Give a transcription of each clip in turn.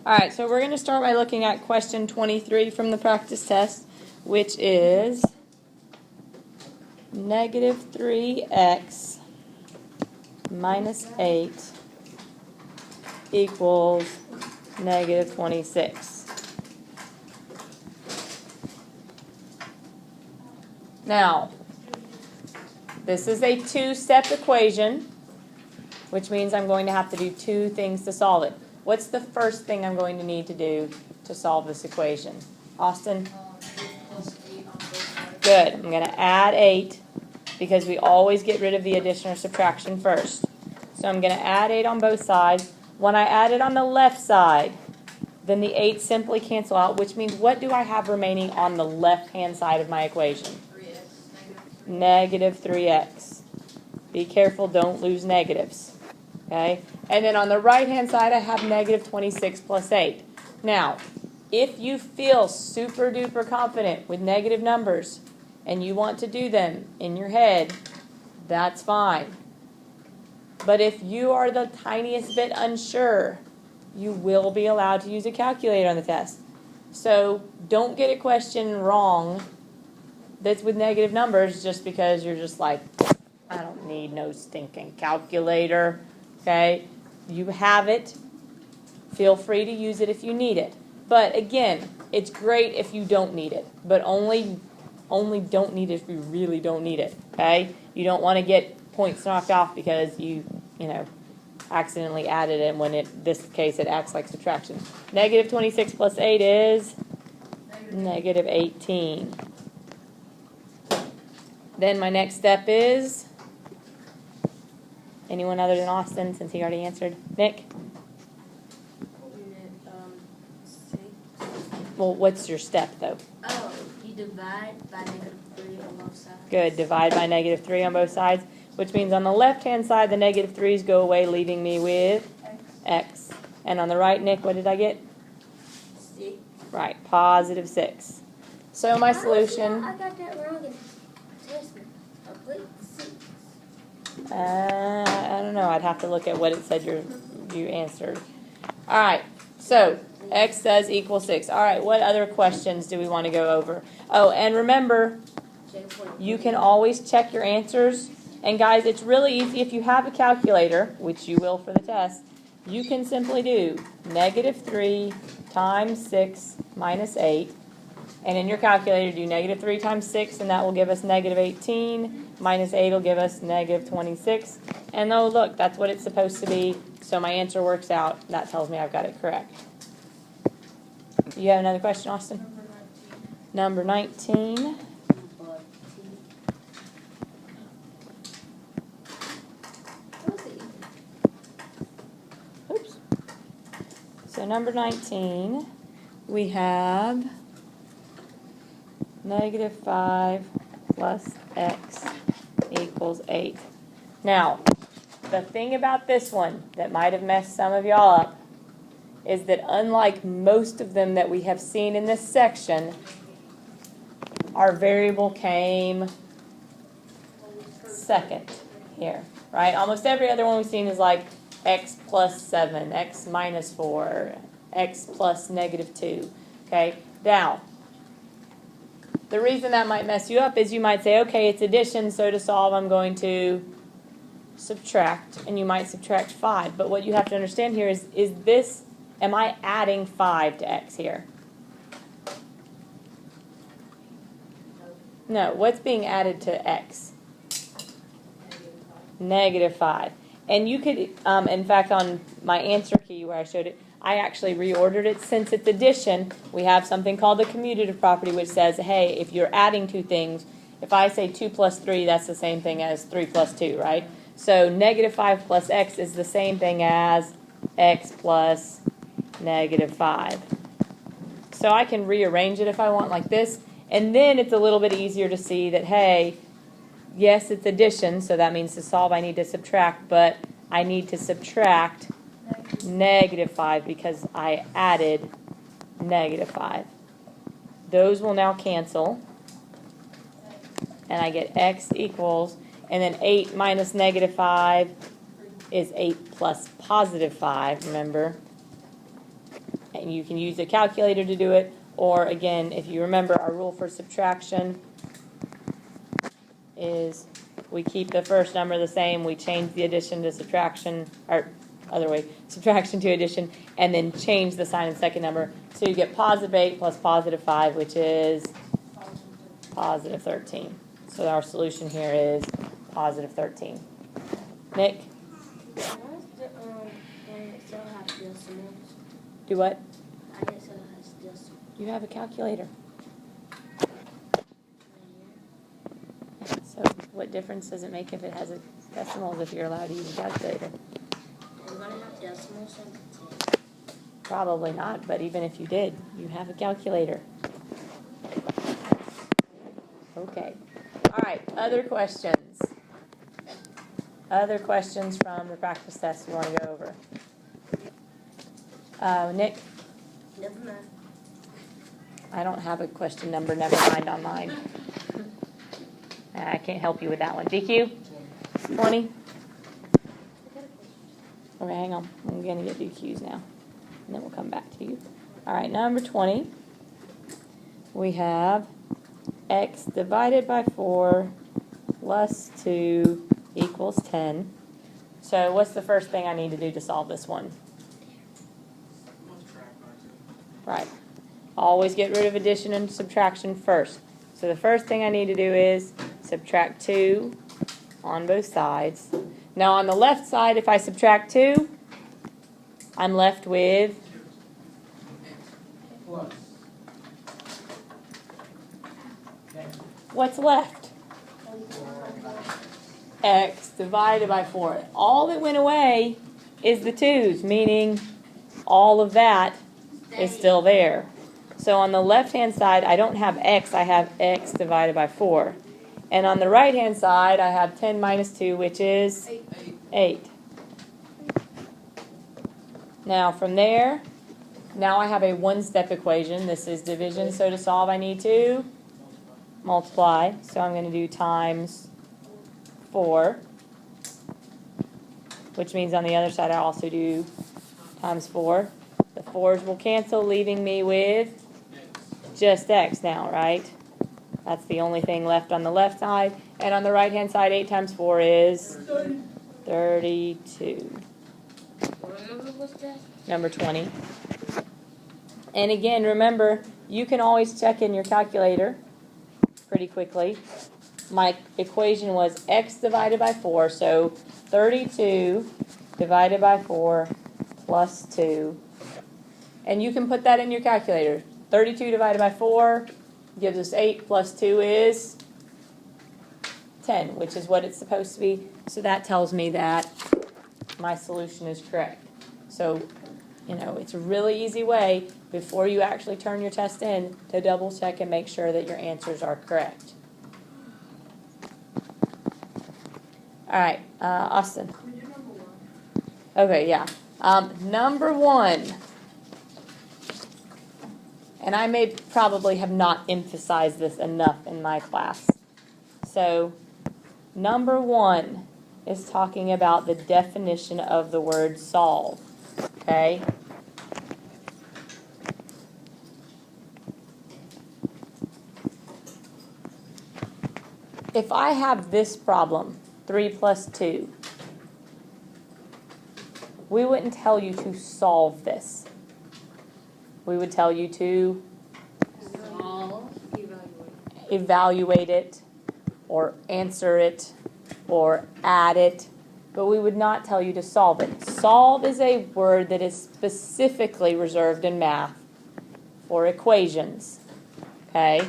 All right, so we're going to start by looking at question 23 from the practice test, which is negative 3x minus 8 equals negative 26. Now, this is a two-step equation, which means I'm going to have to do two things to solve it. What's the first thing I'm going to need to do to solve this equation? Austin? Good. I'm going to add 8 because we always get rid of the addition or subtraction first. So I'm going to add 8 on both sides. When I add it on the left side, then the 8 simply cancel out, which means what do I have remaining on the left-hand side of my equation? Negative 3x. Be careful, don't lose negatives. Okay? And then on the right-hand side, I have negative 26 plus 8. Now, if you feel super duper confident with negative numbers and you want to do them in your head, that's fine. But if you are the tiniest bit unsure, you will be allowed to use a calculator on the test. So don't get a question wrong that's with negative numbers just because you're just like, I don't need no stinking calculator. Okay? You have it. Feel free to use it if you need it. But again, it's great if you don't need it. But only don't need it if you really don't need it. Okay? You don't want to get points knocked off because you accidentally added it when this case it acts like subtraction. Negative 26 plus 8 is negative 18. Then my next step is anyone other than Austin, since he already answered? Nick? Well, what's your step, though? Oh, you divide by negative 3 on both sides. Good. Divide by negative 3 on both sides, which means on the left-hand side, the negative 3's go away, leaving me with x. And on the right, Nick, what did I get? 6. Right, positive 6. So my solution... I got that wrong in test. I put 6. I don't know. I'd have to look at what it said you answered. All right. So x does equal 6. All right. What other questions do we want to go over? Oh, and remember, you can always check your answers. And guys, it's really easy. If you have a calculator, which you will for the test, you can simply do negative 3 times 6 minus 8. And in your calculator, do negative 3 times 6, and that will give us negative 18. Minus 8 will give us negative 26. And oh, look, that's what it's supposed to be. So my answer works out. That tells me I've got it correct. You have another question, Austin? Number 19. Oops. So number 19, we have negative 5 plus x equals 8. Now, the thing about this one that might have messed some of y'all up is that unlike most of them that we have seen in this section, our variable came second here, right? Almost every other one we've seen is like x plus 7, x minus 4, x plus negative 2, okay? Now, the reason that might mess you up is you might say, okay, it's addition, so to solve I'm going to subtract, and you might subtract 5. But what you have to understand here is this, am I adding 5 to x here? No, what's being added to x? Negative 5. And you could, in fact, on my answer key where I showed it, I actually reordered it. Since it's addition, we have something called the commutative property, which says, hey, if you're adding two things, if I say 2 plus 3, that's the same thing as 3 plus 2, right? So negative 5 plus x is the same thing as x plus negative 5. So I can rearrange it if I want like this, and then it's a little bit easier to see that, hey, yes, it's addition, so that means to solve I need to subtract, but I need to subtract negative 5 because I added negative 5. Those will now cancel, and I get x equals, and then 8 minus negative 5 is 8 plus positive 5, remember? And you can use a calculator to do it, or again, if you remember, our rule for subtraction is we keep the first number the same, we change the addition to subtraction, or other way, subtraction to addition, and then change the sign of the second number. So you get positive 8 plus positive 5, which is positive 13. So our solution here is positive 13. Nick? Why is the one that still has decimals? Do what? I guess it has decimals You have a calculator. right So what difference does it make if it has a decimals if you're allowed to use a calculator? here. I'm gonna have decimals on the table. Probably not, but even if you did, you have a calculator. Okay. All right, other questions? Other questions from the practice test you want to go over? Nick, Never mind. I don't have a question number, never mind on mine. I can't help you with that one. DQ? 20? Okay, hang on. I'm going to get DQs now. And then we'll come back to you. All right, number 20. We have x divided by 4 plus 2 equals 10. So what's the first thing I need to do to solve this one? Right. Always get rid of addition and subtraction first. So the first thing I need to do is subtract 2 on both sides. Now on the left side, if I subtract 2, I'm left with what's left? X divided by 4. All that went away is the 2's, meaning all of that is still there. So on the left-hand side, I don't have x, I have x divided by 4. And on the right-hand side, I have 10 minus 2, which is 8. Now from there, now I have a one-step equation. This is division, so to solve I need to multiply. So I'm going to do times 4, which means on the other side I also do times 4. The 4's will cancel, leaving me with just x now, right? That's the only thing left on the left side. And on the right-hand side, 8 times 4 is 32. What number was that? Number 20. And again, remember, you can always check in your calculator pretty quickly. My equation was x divided by 4, so 32 divided by 4 plus 2. And you can put that in your calculator. 32 divided by 4 gives us 8 plus 2 is 10, which is what it's supposed to be. So that tells me that my solution is correct. So, it's a really easy way before you actually turn your test in to double check and make sure that your answers are correct. All right, Austin. Okay, yeah. Number 1. And I may probably have not emphasized this enough in my class. So, number 1 is talking about the definition of the word solve. Okay? If I have this problem, 3 plus 2, we wouldn't tell you to solve this. We would tell you to evaluate it, or answer it, or add it, but we would not tell you to solve it. Solve is a word that is specifically reserved in math for equations, okay?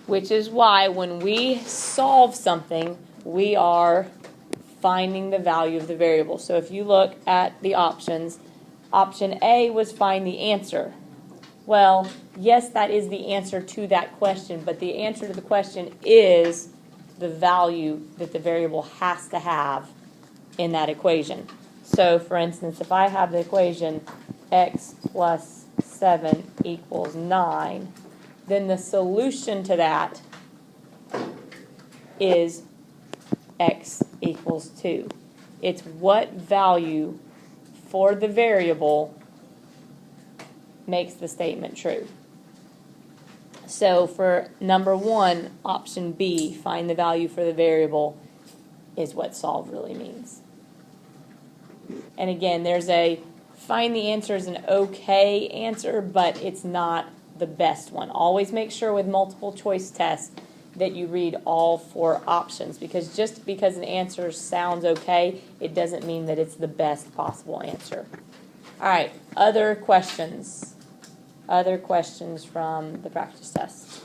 Which is why when we solve something, we are finding the value of the variable. So if you look at the options, option A was find the answer. Well, yes, that is the answer to that question, but the answer to the question is the value that the variable has to have in that equation. So, for instance, if I have the equation x plus 7 equals 9, then the solution to that is x equals 2. It's what value for the variable makes the statement true. So for number 1, option B, find the value for the variable, is what solve really means. And again, there's a find the answer is an okay answer, but it's not the best one. Always make sure with multiple choice tests that you read all 4 options, because just because an answer sounds okay, it doesn't mean that it's the best possible answer. All right, other questions? Other questions from the practice test?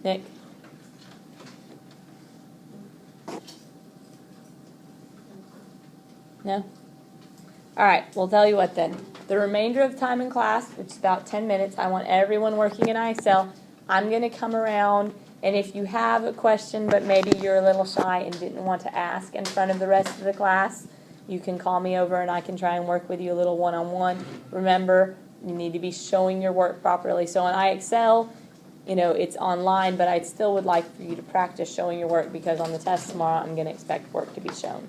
Nick? No? All right, we'll tell you what then. The remainder of the time in class, which is about 10 minutes, I want everyone working in IXL. I'm going to come around, and if you have a question, but maybe you're a little shy and didn't want to ask in front of the rest of the class, you can call me over and I can try and work with you a little one-on-one. Remember, you need to be showing your work properly. So on IXL, it's online, but I still would like for you to practice showing your work, because on the test tomorrow, I'm going to expect work to be shown.